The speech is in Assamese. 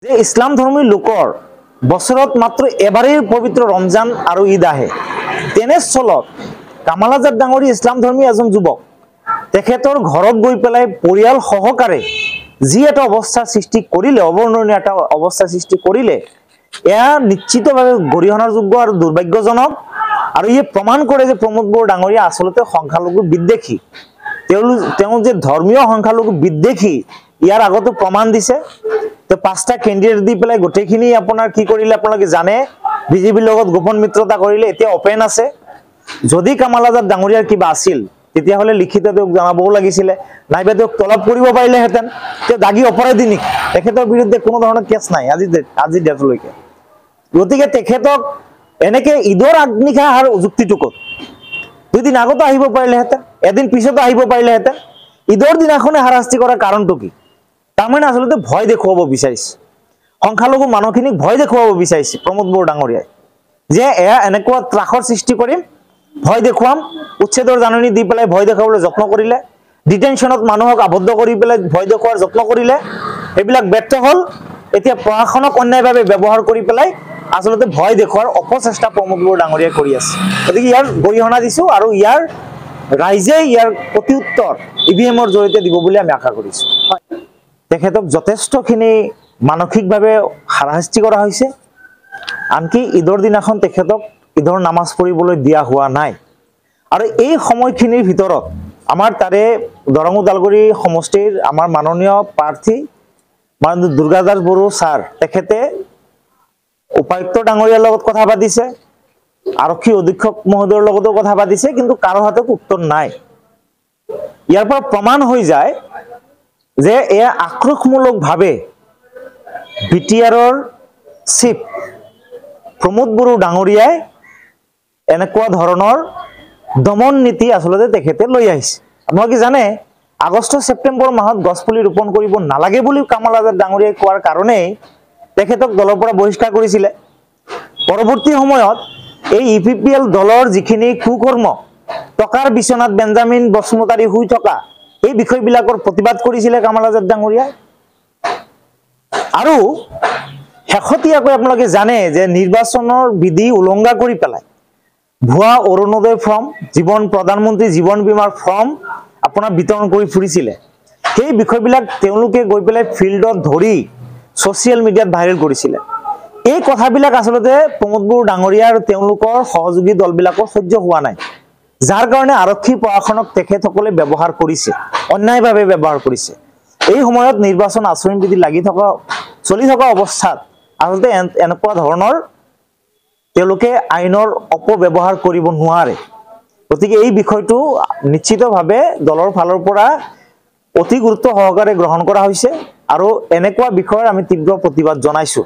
যে ইসলাম ধৰ্মী লোকৰ বছৰত মাত্ৰ এবাৰেই পবিত্ৰ ৰমজান আৰু ঈদ আহে। তেনেস্থলত কামাল আজাদ ডাঙৰী ইছলাম ধৰ্মী এজন যুৱক তেখেতৰ ঘৰত গৈ পেলাই পৰিয়াল সহকাৰে যি এটা অৱস্থা সৃষ্টি কৰিলে, অবৰ্ণনীয় এটা অৱস্থা সৃষ্টি কৰিলে, এয়া নিশ্চিতভাৱে গৰিহণাৰ যোগ্য আৰু দুৰ্ভাগ্যজনক। আৰু ইয়ে প্ৰমাণ কৰে যে প্ৰমোদ বড়ো ডাঙৰীয়া আচলতে সংখ্যালঘু বিদ্বেষী। তেওঁ যে ধৰ্মীয় সংখ্যালঘু বিদ্বেষী ইয়াৰ আগতো প্ৰমাণ দিছে। তো 5টা কেণ্ডিডেট দি পেলাই গোটেইখিনি আপোনাৰ কি কৰিলে আপোনালোকে জানে, বিজেপিৰ লগত গোপন মিত্ৰতা কৰিলে, এতিয়া অপেন আছে। যদি কামাল আজাদ ডাঙৰীয়াৰ কিবা আছিল তেতিয়াহ'লে লিখিত তেওঁক জনাবও লাগিছিলে, নাইবা তেওঁক তলব কৰিব পাৰিলেহেঁতেন। তেওঁ দাগী অপৰাধী নেকি? তেখেতৰ বিৰুদ্ধে কোনো ধৰণৰ কেছ নাই আজি ডেটলৈকে। গতিকে তেখেতক এনেকে ঈদৰ আগনিশা অহাৰ যুক্তিটো ক'ত? 2 দিন আগতো আহিব পাৰিলেহেঁতেন, এদিন পিছতো আহিব পাৰিলেহেঁতেন। ঈদৰ দিনাখনে হাৰাশাস্তি কৰাৰ কাৰণটো কি? তাৰমানে আচলতে ভয় দেখুৱাব বিচাৰিছে, সংখ্যালঘু মানুহখিনিক ভয় দেখুৱাব বিচাৰিছে প্ৰমোদ বড়ো ডাঙৰীয়াই, যে এয়া এনেকুৱা ত্ৰাসৰ সৃষ্টি কৰিম, ভয় দেখুৱাম। উচ্ছেদৰ জাননী দি পেলাই ভয় দেখুৱাবলৈ যত্ন কৰিলে, ডিটেনশ্যনত মানুহক আবদ্ধ কৰি পেলাই ভয় দেখুওৱাৰ যত্ন কৰিলে, এইবিলাক ব্যৰ্থ হ'ল। এতিয়া প্ৰশাসনক অন্যায়ভাৱে ব্যৱহাৰ কৰি পেলাই আচলতে ভয় দেখুওৱাৰ অপচেষ্টা প্ৰমোদ বড়ো ডাঙৰীয়াই কৰি আছে। গতিকে ইয়াৰ গৰিহণা দিছোঁ আৰু ইয়াৰ ৰাইজে ইয়াৰ প্ৰত্যুত্তৰ EVM-ৰ জৰিয়তে দিব বুলি আমি আশা কৰিছোঁ। তেখেতক যথেষ্টখিনি মানসিকভাৱে হাৰাশাস্তি কৰা হৈছে। আনকি ঈদৰ দিনাখন তেখেতক ঈদৰ নামাজ পঢ়িবলৈ দিয়া হোৱা নাই। আৰু এই সময়খিনিৰ ভিতৰত আমাৰ তাৰে দৰং ওদালগুৰি সমষ্টিৰ আমাৰ মাননীয় প্ৰাৰ্থী মাননীয় দুৰ্গাদাস বড়ো ছাৰ, তেখেতে উপায়ুক্ত ডাঙৰীয়াৰ লগত কথা পাতিছে, আৰক্ষী অধীক্ষক মহোদয়ৰ লগতো কথা পাতিছে, কিন্তু কাৰো হাতত উত্তৰ নাই। ইয়াৰ পৰা প্ৰমাণ হৈ যায় যে এয়া আক্ৰোশমূলকভাৱে BTR-ৰ চিফ প্ৰমোদ বড়ো ডাঙৰীয়াই এনেকুৱা ধৰণৰ দমন নীতি আচলতে তেখেতে লৈ আহিছে। আপোনালোকে জানে আগষ্ট ছেপ্টেম্বৰ মাহত গছপুলি ৰোপণ কৰিব নালাগে বুলি কামাল আজাদ ডাঙৰীয়াই কোৱাৰ কাৰণেই তেখেতক দলৰ পৰা বহিষ্কাৰ কৰিছিলে। পৰৱৰ্তী সময়ত এই EPPL দলৰ যিখিনি কুকৰ্ম, টকাৰ বিচনাত বেঞ্জামিন বসুমতাৰী শুই থকা, এই বিষয়বিলাকৰ প্ৰতিবাদ কৰিছিলে কামাল আজাদ ডাঙৰীয়াই। আৰু শেহতীয়াকৈ আপোনালোকে জানে যে নিৰ্বাচনৰ বিধি উলংঘা কৰি পেলাই ভুৱা অৰুণোদয় ফৰ্ম, প্ৰধানমন্ত্ৰী জীৱন বীমাৰ ফৰ্ম আপোনাৰ বিতৰণ কৰি ফুৰিছিলে। সেই বিষয়বিলাক তেওঁলোকে গৈ পেলাই ফিল্ডত ধৰি ছ'চিয়েল মিডিয়াত ভাইৰেল কৰিছিলে। এই কথাবিলাক আচলতে প্ৰমোদ বড়ো ডাঙৰীয়া আৰু তেওঁলোকৰ সহযোগী দলবিলাকৰ সহ্য হোৱা নাই, যাৰ কাৰণে আৰক্ষী প্ৰশাসনক তেখেতসকলে ব্যৱহাৰ কৰিছে, অন্যায়ভাৱে ব্যৱহাৰ কৰিছে। এই সময়ত নিৰ্বাচন আচৰণ বিধি চলি থকা অৱস্থাত আচলতে এনেকুৱা ধৰণৰ তেওঁলোকে আইনৰ অপব্যৱহাৰ কৰিব নোৱাৰে। গতিকে এই বিষয়টো নিশ্চিতভাৱে দলৰ ফালৰ পৰা অতি গুৰুত্ব সহকাৰে গ্ৰহণ কৰা হৈছে আৰু এনেকুৱা বিষয়ৰ আমি তীব্ৰ প্ৰতিবাদ জনাইছোঁ।